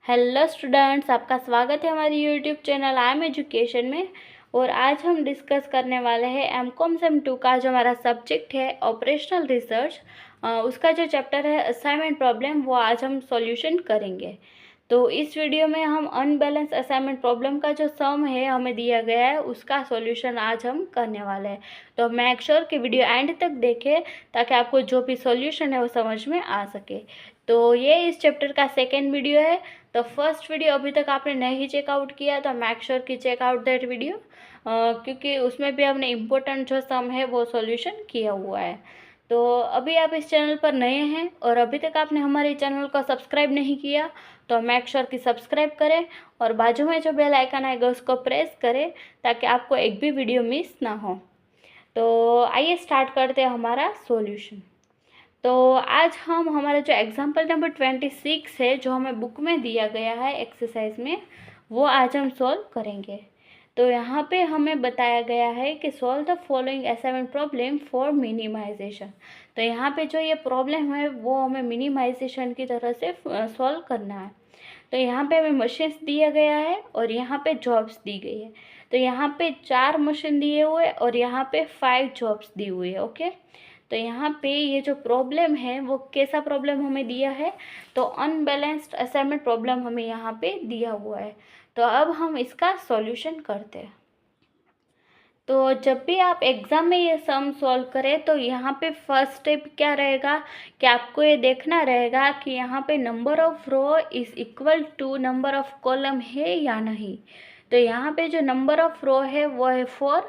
Hello students, आपका स्वागत है हमारी YouTube channel I am education में। और आज हम डिस्कस करने वाले हैं एमकॉम सेम 2 का जो हमारा सब्जेक्ट है ऑपरेशनल रिसर्च, उसका जो चैप्टर है असाइनमेंट प्रॉब्लम, वो आज हम सॉल्यूशन करेंगे। तो इस वीडियो में हम अनबैलेंस असाइनमेंट प्रॉब्लम का जो सम है हमें दिया गया है उसका सॉल्यूशन आज हम करने वाले हैं। तो मेक श्योर कि वीडियो एंड तक देखें ताकि आपको जो भी सॉल्यूशन है वो समझ में आ सके। तो ये इस चैप्टर का सेकेंड वीडियो है। तो फर्स्ट वीडियो अभी तक आपने नहीं चेकआउट किया तो मेक श्योर कि चेकआउट दैट वीडियो, क्योंकि उसमें भी हमने इम्पोर्टेंट जो सम है वो सॉल्यूशन किया हुआ है। तो अभी आप इस चैनल पर नए हैं और अभी तक आपने हमारे चैनल को सब्सक्राइब नहीं किया तो मेक श्योर कि सब्सक्राइब करें और बाजू में जो बेल आइकन आएगा उसको प्रेस करें ताकि आपको एक भी वीडियो मिस ना हो। तो आइए स्टार्ट करते हैं हमारा सॉल्यूशन। तो आज हम हमारा जो एग्जाम्पल नंबर 26 है जो हमें बुक में दिया गया है एक्सरसाइज में, वो आज हम सॉल्व करेंगे। तो यहाँ पे हमें बताया गया है कि solve the following assignment problem for minimization. तो यहाँ पे जो ये प्रॉब्लम है वो हमें मिनिमाइजेशन की तरह से सॉल्व करना है। तो यहाँ पे हमें मशीन्स दिया गया है और यहाँ पे जॉब्स दी गई है। तो यहाँ पे 4 मशीन दिए हुए और यहाँ पे 5 जॉब्स दी हुई है। ओके, तो यहाँ पे ये जो प्रॉब्लम है वो कैसा प्रॉब्लम हमें दिया है, तो अनबैलेंस्ड असाइनमेंट प्रॉब्लम हमें यहाँ पे दिया हुआ है। तो अब हम इसका सॉल्यूशन करते हैं। तो जब भी आप एग्ज़ाम में ये सम सॉल्व करें तो यहाँ पे फर्स्ट स्टेप क्या रहेगा कि आपको ये देखना रहेगा कि यहाँ पे number of row is equal to number of column है या नहीं। तो यहाँ पे जो नंबर ऑफ रो है वो है 4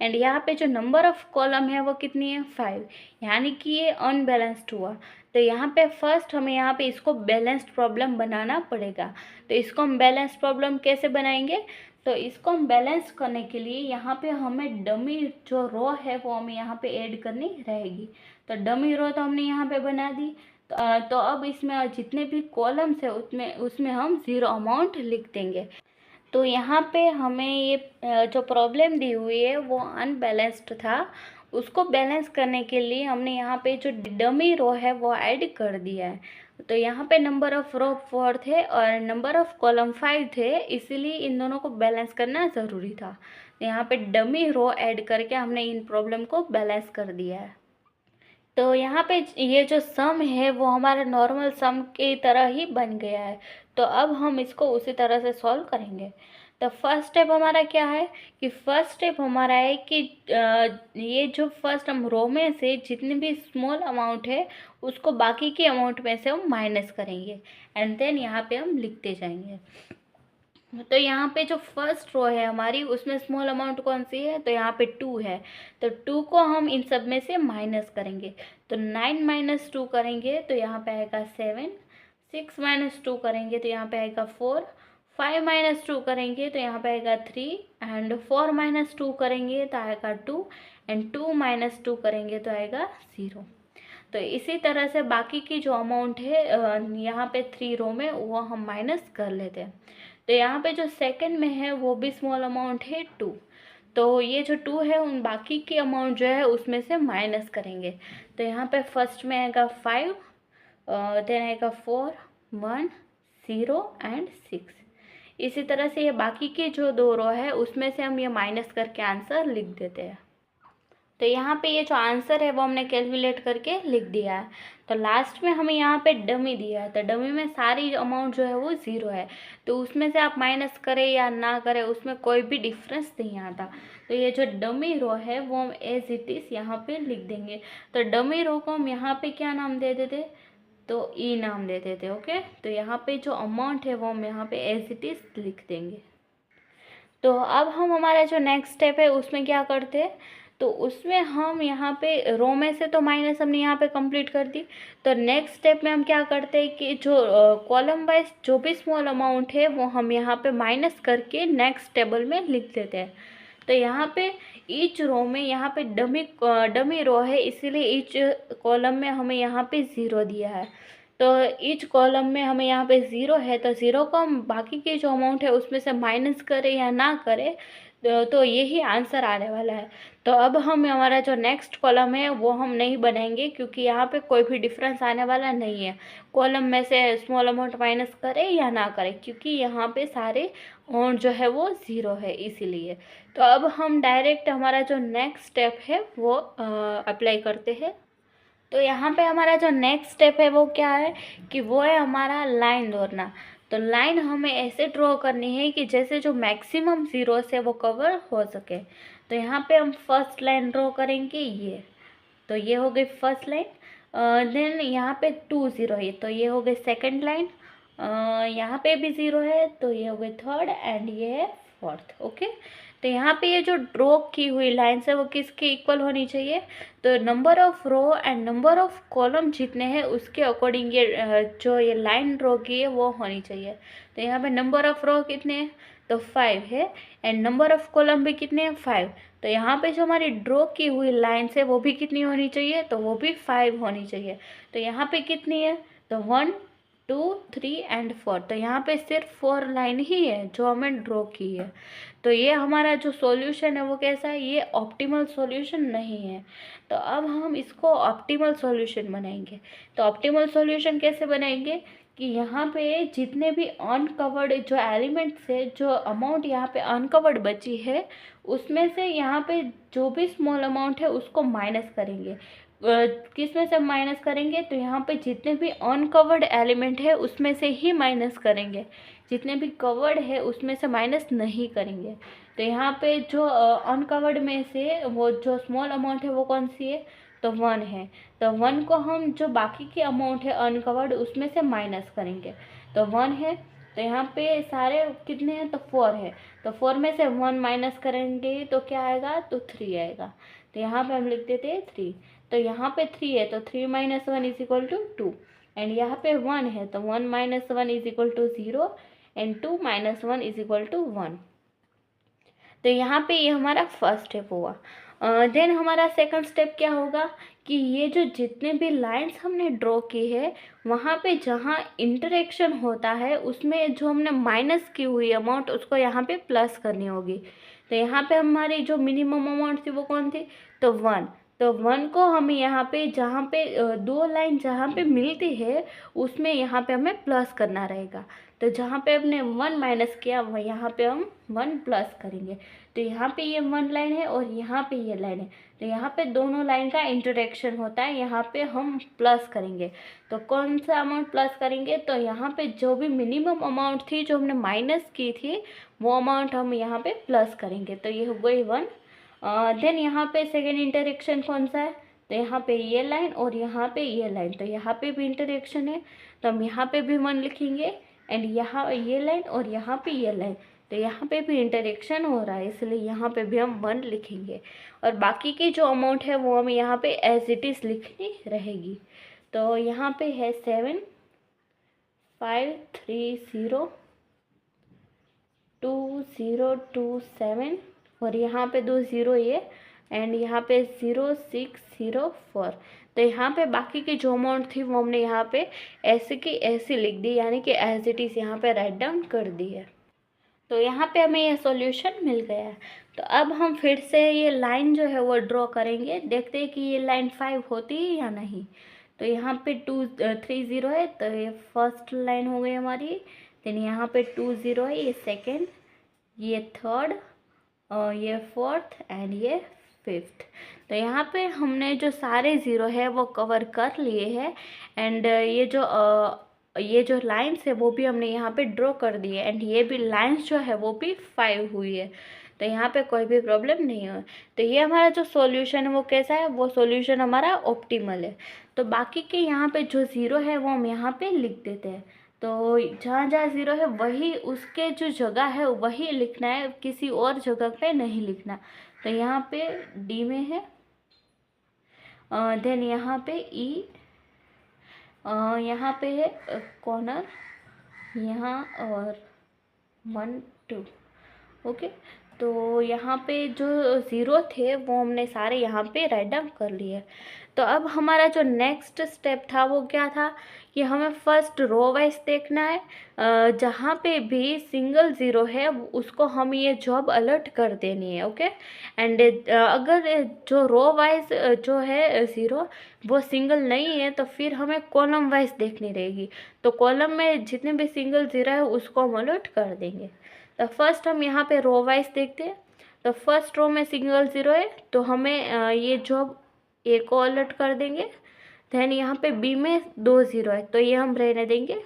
एंड यहाँ पे जो नंबर ऑफ कॉलम है वो कितनी है 5, यानी कि ये अनबैलेंस्ड हुआ। तो यहाँ पे फर्स्ट हमें यहाँ पे इसको बैलेंस्ड प्रॉब्लम बनाना पड़ेगा। तो इसको हम बैलेंस्ड प्रॉब्लम कैसे बनाएंगे, तो इसको हम बैलेंस करने के लिए यहाँ पे हमें डमी जो रो है वो हमें यहाँ पे ऐड करनी रहेगी। तो डमी रो तो हमने यहाँ पे बना दी। तो अब इसमें जितने भी कॉलम्स है उसमें हम 0 अमाउंट लिख देंगे। तो यहाँ पे हमें ये जो प्रॉब्लम दी हुई है वो अनबैलेंस्ड था, उसको बैलेंस करने के लिए हमने यहाँ पे जो डमी रो है वो ऐड कर दिया है। तो यहाँ पे नंबर ऑफ रो 4 थे और नंबर ऑफ कॉलम 5 थे, इसीलिए इन दोनों को बैलेंस करना ज़रूरी था। यहाँ पे डमी रो ऐड करके हमने इन प्रॉब्लम को बैलेंस कर दिया है। तो यहाँ पे ये जो सम है वो हमारा नॉर्मल सम की तरह ही बन गया है। तो अब हम इसको उसी तरह से सॉल्व करेंगे। तो फर्स्ट स्टेप हमारा क्या है कि फर्स्ट स्टेप हमारा है कि ये जो फर्स्ट हम रो में से जितने भी स्मॉल अमाउंट है उसको बाकी के अमाउंट में से हम माइनस करेंगे एंड देन यहाँ पे हम लिखते जाएंगे। तो यहाँ पे जो फर्स्ट रो है हमारी उसमें स्मॉल अमाउंट कौन सी है, तो यहाँ पे 2 है। तो 2 को हम इन सब में से माइनस करेंगे। तो 9 माइनस 2 करेंगे तो यहाँ पे आएगा 7, 6 माइनस 2 करेंगे तो यहाँ पे आएगा 4, 5 माइनस 2 करेंगे तो यहाँ पे आएगा 3 एंड 4 माइनस 2 करेंगे तो आएगा 2 एंड 2 माइनस 2 करेंगे तो आएगा 0। तो इसी तरह से बाकी की जो अमाउंट है यहाँ पे 3 रो में वो हम माइनस कर लेते हैं। तो यहाँ पे जो सेकंड में है वो भी स्मॉल अमाउंट है 2। तो ये जो 2 है उन बाकी की अमाउंट जो है उसमें से माइनस करेंगे। तो यहाँ पे फर्स्ट में आएगा 5, देन आएगा 4, 1, 0 एंड 6। इसी तरह से ये बाकी की जो 2 रो है उसमें से हम ये माइनस करके आंसर लिख देते हैं। तो यहाँ पे ये जो आंसर है वो हमने कैलकुलेट करके लिख दिया है। तो लास्ट में हमें यहाँ पे डमी दिया है, तो डमी में सारी अमाउंट जो है वो 0 है। तो उसमें से आप माइनस करें या ना करें उसमें कोई भी डिफरेंस नहीं आता। तो ये जो डमी रो है वो हम एज इट इज़ यहाँ पे लिख देंगे। तो डमी रो को हम यहाँ पे क्या नाम दे देते, तो ई नाम दे देते। ओके, तो यहाँ पे जो अमाउंट है वो हम यहाँ पे एज इट इज़ लिख देंगे। तो अब हम हमारा जो नेक्स्ट स्टेप है उसमें क्या करते हैं, तो उसमें हम यहाँ पे रो में से तो माइनस हमने यहाँ पे कंप्लीट कर दी। तो नेक्स्ट स्टेप में हम क्या करते हैं कि जो कॉलम वाइज जो भी स्मॉल अमाउंट है वो हम यहाँ पे माइनस करके नेक्स्ट टेबल में लिख देते हैं। तो यहाँ पे ईच रो में यहाँ पे डमी रो है, इसीलिए ईच कॉलम में हमें यहाँ पे 0 दिया है। तो ईच कॉलम में हमें यहाँ पे 0 है, तो 0 को हम बाकी की जो अमाउंट है उसमें से माइनस करें या ना करें तो यही आंसर आने वाला है। तो अब हम हमारा जो नेक्स्ट कॉलम है वो हम नहीं बनाएंगे, क्योंकि यहाँ पे कोई भी डिफरेंस आने वाला नहीं है। कॉलम में से स्मॉल अमाउंट माइनस करे या ना करे, क्योंकि यहाँ पे सारे अमाउंट जो है वो ज़ीरो है इसीलिए। तो अब हम डायरेक्ट हमारा जो नेक्स्ट स्टेप है वो अप्लाई करते हैं। तो यहाँ पे हमारा जो नेक्स्ट स्टेप है वो क्या है कि वो है हमारा लाइन दौड़ना। तो लाइन हमें ऐसे ड्रॉ करनी है कि जैसे जो मैक्सिमम ज़ीरो से वो कवर हो सके। तो यहाँ पे हम फर्स्ट लाइन ड्रॉ करेंगे ये। तो ये हो गई फर्स्ट लाइन। देन यहाँ पे 2 ज़ीरो है, तो ये हो गई सेकंड लाइन। यहाँ पे भी ज़ीरो है, तो ये हो गई थर्ड, एंड ये है फोर्थ। ओके, तो यहाँ पे ये जो ड्रॉ की हुई लाइन्स है वो किसके इक्वल होनी चाहिए? तो number of row and number of column जितने हैं उसके अकॉर्डिंग ये जो ये लाइन ड्रॉ की है वो होनी चाहिए। तो यहाँ पे नंबर ऑफ रो कितने हैं? तो 5 है, एंड नंबर ऑफ कॉलम भी कितने हैं? 5। तो यहाँ पे जो हमारी ड्रॉ की हुई लाइन्स है वो भी कितनी होनी चाहिए? तो वो भी 5 होनी चाहिए। तो यहाँ पे कितनी है? तो 1 2 3 एंड 4। तो यहाँ पे सिर्फ 4 लाइन ही है जो हमें ड्रॉ की है। तो ये हमारा जो सॉल्यूशन है वो कैसा है? ये ऑप्टिमल सॉल्यूशन नहीं है। तो अब हम इसको ऑप्टिमल सॉल्यूशन बनाएंगे। तो ऑप्टिमल सॉल्यूशन कैसे बनाएंगे कि यहाँ पे जितने भी अनकवर्ड जो एलिमेंट्स है, जो अमाउंट यहाँ पे अनकवर्ड बची है, उसमें से यहाँ पे जो भी स्मॉल अमाउंट है उसको माइनस करेंगे। किस में से माइनस करेंगे? तो यहाँ पे जितने भी अनकवर्ड एलिमेंट है उसमें से ही माइनस करेंगे, जितने भी कवर्ड है उसमें से माइनस नहीं करेंगे। तो यहाँ पे जो अनकवर्ड में से वो जो स्मॉल अमाउंट है वो कौन सी है? तो 1 है। तो 1 को हम जो बाकी की अमाउंट है अनकवर्ड उसमें से माइनस करेंगे। तो 1 है, तो यहाँ पे सारे कितने हैं? तो 4 है। तो 4 में से 1 माइनस करेंगे तो क्या आएगा? तो 3 आएगा। तो यहाँ पे हम लिख देते हैं 3। तो यहाँ पे 3 है, तो 3 minus 1 is equal to 2। And यहाँ पे 1 है, तो 1 minus 1 is equal to 0, and 2 minus 1 is equal to 1। तो यहाँ पे ये हमारा फर्स्ट स्टेप हुआ। देन हमारा सेकंड स्टेप क्या होगा कि ये जो जितने भी लाइंस हमने ड्रॉ की है वहाँ पे जहाँ इंटरेक्शन होता है उसमें जो हमने माइनस की हुई अमाउंट उसको यहाँ पे प्लस करनी होगी। तो यहाँ पे हमारी जो मिनिमम अमाउंट थी वो कौन थी? तो 1। तो 1 को हमें यहाँ पे जहाँ पे दो लाइन जहाँ पे मिलती है उसमें यहाँ पे हमें प्लस करना रहेगा। तो जहाँ पे हमने 1 माइनस किया वह यहाँ पे हम 1 प्लस करेंगे। तो यहाँ पे ये 1 लाइन है और यहाँ पे ये लाइन है, तो यहाँ पे दोनों लाइन का इंटरेक्शन होता है, यहाँ पे हम प्लस करेंगे। तो कौन सा अमाउंट प्लस करेंगे? तो यहाँ पे जो भी मिनिमम अमाउंट थी जो हमने माइनस की थी वो अमाउंट हम यहाँ पे प्लस करेंगे। तो ये हो गई 1। देन यहाँ पे सेकेंड इंटरेक्शन कौन सा है? तो यहाँ पे ये लाइन और यहाँ पे ये लाइन, तो यहाँ पे भी इंटरेक्शन है, तो हम यहाँ पे भी 1 लिखेंगे। एंड यहाँ ये लाइन और यहाँ पे ये लाइन, तो यहाँ पे भी इंटरेक्शन हो रहा है, इसलिए यहाँ पे भी हम 1 लिखेंगे। और बाकी की जो अमाउंट है वो हमें यहाँ पे एज इट इज़ लिखनी रहेगी। तो यहाँ पे है 7 5 3 0 2 0 2 7, और यहाँ पे 2 0 ये, एंड यहाँ पे 0 6 0 4। तो यहाँ पे बाकी की जो अमाउंट थी वो हमने यहाँ पे ऐसे की ऐसे लिख दी, यानी कि एज इट इज़ यहाँ पे राइट डाउन कर दी है। तो यहाँ पे हमें ये सॉल्यूशन मिल गया है। तो अब हम फिर से ये लाइन जो है वो ड्रॉ करेंगे, देखते हैं कि ये लाइन 5 होती है या नहीं। तो यहाँ पे 2 3 0 है, तो ये फर्स्ट लाइन हो गई हमारी। देन यहाँ पे 2 0 है, ये सेकेंड, ये थर्ड, ये फोर्थ, एंड ये फिफ्थ। तो यहाँ पे हमने जो सारे ज़ीरो है वो कवर कर लिए हैं। एंड ये जो लाइंस है वो भी हमने यहाँ पे ड्रॉ कर दी है, एंड ये भी लाइंस जो है वो भी 5 हुई है। तो यहाँ पे कोई भी प्रॉब्लम नहीं हो। तो ये हमारा जो सॉल्यूशन है वो कैसा है? वो सॉल्यूशन हमारा ऑप्टिमल है। तो बाकी के यहाँ पे जो ज़ीरो है वो हम यहाँ पे लिख देते हैं। तो जहाँ जहाँ ज़ीरो है वही उसके जो जगह है वही लिखना है, किसी और जगह पे नहीं लिखना। तो यहाँ पे डी में है, देन यहाँ पे ई, यहाँ पे है कॉर्नर यहाँ, और 1 2। ओके, तो यहाँ पे जो ज़ीरो थे वो हमने सारे यहाँ पे राइट डाउन कर लिए। तो अब हमारा जो नेक्स्ट स्टेप था वो क्या था कि हमें फर्स्ट रो वाइज देखना है। जहाँ पे भी सिंगल ज़ीरो है उसको हम ये जॉब अलर्ट कर देनी है। ओके, एंड अगर जो रो वाइज जो है ज़ीरो वो सिंगल नहीं है तो फिर हमें कॉलम वाइज देखनी रहेगी। तो कॉलम में जितने भी सिंगल ज़ीरो है उसको हम अलर्ट कर देंगे। तो फर्स्ट हम यहाँ पे रो वाइज देखते हैं। तो फर्स्ट रो में सिंगल ज़ीरो है तो हमें ये जॉब ए को अलर्ट कर देंगे। देन यहाँ पे बी में 2 ज़ीरो है तो ये हम रहने देंगे।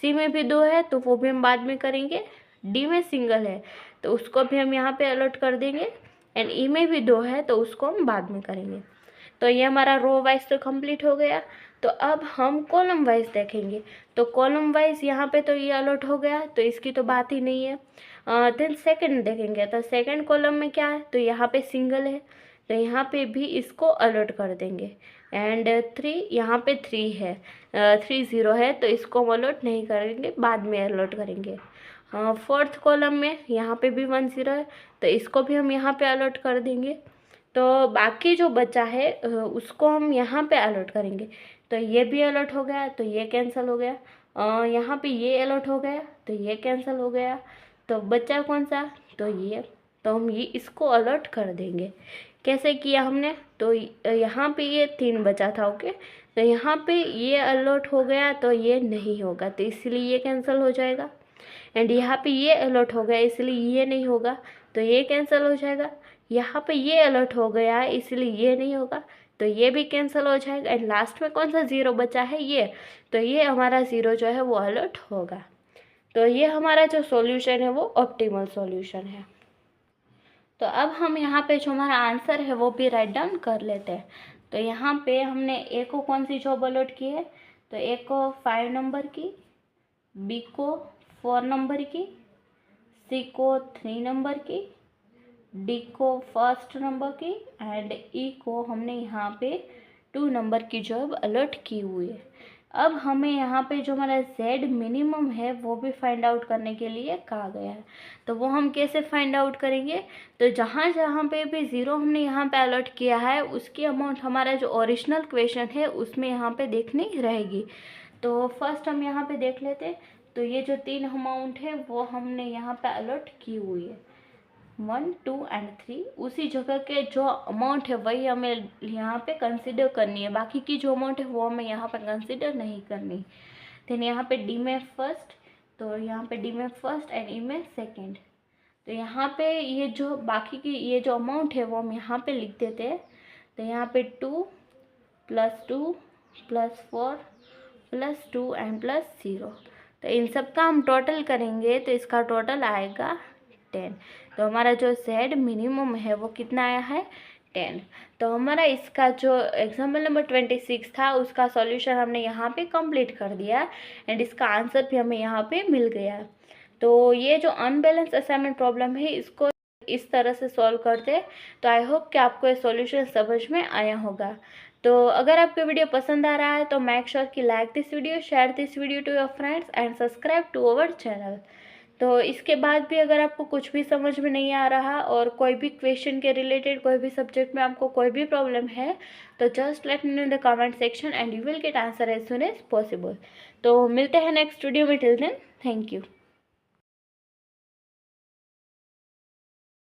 सी में भी 2 है तो वो भी हम बाद में करेंगे। डी में सिंगल है तो उसको भी हम यहाँ पे अलर्ट कर देंगे। एंड ई में भी 2 है तो उसको हम बाद में करेंगे। तो ये हमारा रो वाइज तो कंप्लीट हो गया। तो अब हम कॉलम वाइज देखेंगे। तो कॉलम वाइज यहाँ पे तो ये अलर्ट हो गया तो इसकी तो बात ही नहीं है। देन सेकंड देखेंगे तो सेकंड कॉलम में क्या है तो यहाँ पे सिंगल है तो यहाँ पे भी इसको अलर्ट कर देंगे। एंड 3 यहाँ पे 3 है, 3 ज़ीरो है तो इसको हम अलर्ट नहीं करेंगे, बाद में अलर्ट करेंगे। फोर्थ कॉलम में यहाँ पे भी 1 ज़ीरो है तो इसको भी हम यहाँ पे अलर्ट कर देंगे। तो बाकी जो बचा है उसको हम यहाँ पे अलर्ट करेंगे। तो ये भी अलर्ट हो गया तो ये कैंसिल हो गया। यहाँ पे ये अलर्ट हो गया तो ये कैंसिल हो गया। तो बचा कौन सा तो ये, तो हम ये इसको अलर्ट कर देंगे। कैसे किया हमने तो यहाँ पे ये 3 बचा था। ओके, तो यहाँ पे ये अलर्ट हो गया तो ये नहीं होगा तो इसलिए ये कैंसिल हो जाएगा। एंड यहाँ पे ये अलर्ट हो गया इसलिए ये नहीं होगा तो ये कैंसिल हो जाएगा। यहाँ पे ये अलर्ट हो गया है इसलिए ये नहीं होगा तो ये भी कैंसिल हो जाएगा। एंड लास्ट में कौन सा ज़ीरो बचा है ये, तो ये हमारा ज़ीरो जो है वो अलर्ट होगा। तो ये हमारा जो सॉल्यूशन है वो ऑप्टिमल सॉल्यूशन है। तो अब हम यहाँ पे जो हमारा आंसर है वो भी राइट डाउन कर लेते हैं। तो यहाँ पे हमने ए को कौन सी जॉब अलॉट की है तो ए को 5 नंबर की, बी को 4 नंबर की, सी को 3 नंबर की, डी को 1 नंबर की एंड ई को हमने यहाँ पे 2 नंबर की जॉब अलर्ट की हुई है। अब हमें यहाँ पे जो हमारा Z मिनिमम है वो भी फाइंड आउट करने के लिए कहा गया है। तो वो हम कैसे फाइंड आउट करेंगे तो जहाँ जहाँ पे भी ज़ीरो हमने यहाँ पे अलर्ट किया है उसकी अमाउंट हमारा जो ओरिजिनल क्वेश्चन है उसमें यहाँ पे देखनी रहेगी। तो फर्स्ट हम यहाँ पे देख लेते हैं। तो ये जो 3 अमाउंट है वो हमने यहाँ पे अलर्ट की हुई है, 1, 2 एंड 3। उसी जगह के जो अमाउंट है वही हमें यहाँ पे कंसिडर करनी है, बाकी की जो अमाउंट है वो हमें यहाँ पे कंसिडर नहीं करनी। देन यहाँ पे डी में फर्स्ट, तो यहाँ पे डी में फर्स्ट एंड ई में सेकंड। तो यहाँ पे ये जो बाकी की ये जो अमाउंट है वो हम यहाँ पे लिख देते हैं। तो यहाँ पे 2 + 2 + 4 + 2 एंड +0। तो इन सब का हम टोटल करेंगे तो इसका टोटल आएगा 10। तो हमारा जो Z मिनिमम है वो कितना आया है 10। तो हमारा इसका जो एग्जाम्पल नंबर 26 था उसका सॉल्यूशन हमने यहाँ पे कंप्लीट कर दिया एंड इसका आंसर भी हमें यहाँ पे मिल गया। तो ये जो अनबैलेंस असाइनमेंट प्रॉब्लम है इसको इस तरह से सॉल्व करते। तो आई होप कि आपको ये सॉल्यूशन समझ में आया होगा। तो अगर आपको वीडियो पसंद आ रहा है तो मेक श्योर कि like this video, share this video to your friends and subscribe to our channel. तो इसके बाद भी अगर आपको कुछ भी समझ में नहीं आ रहा और कोई भी क्वेश्चन के रिलेटेड कोई भी सब्जेक्ट में आपको कोई भी प्रॉब्लम है तो just let me know in the comment section and you will get answer as soon as possible. तो मिलते हैं नेक्स्ट वीडियो में, टिल देन थैंक यू।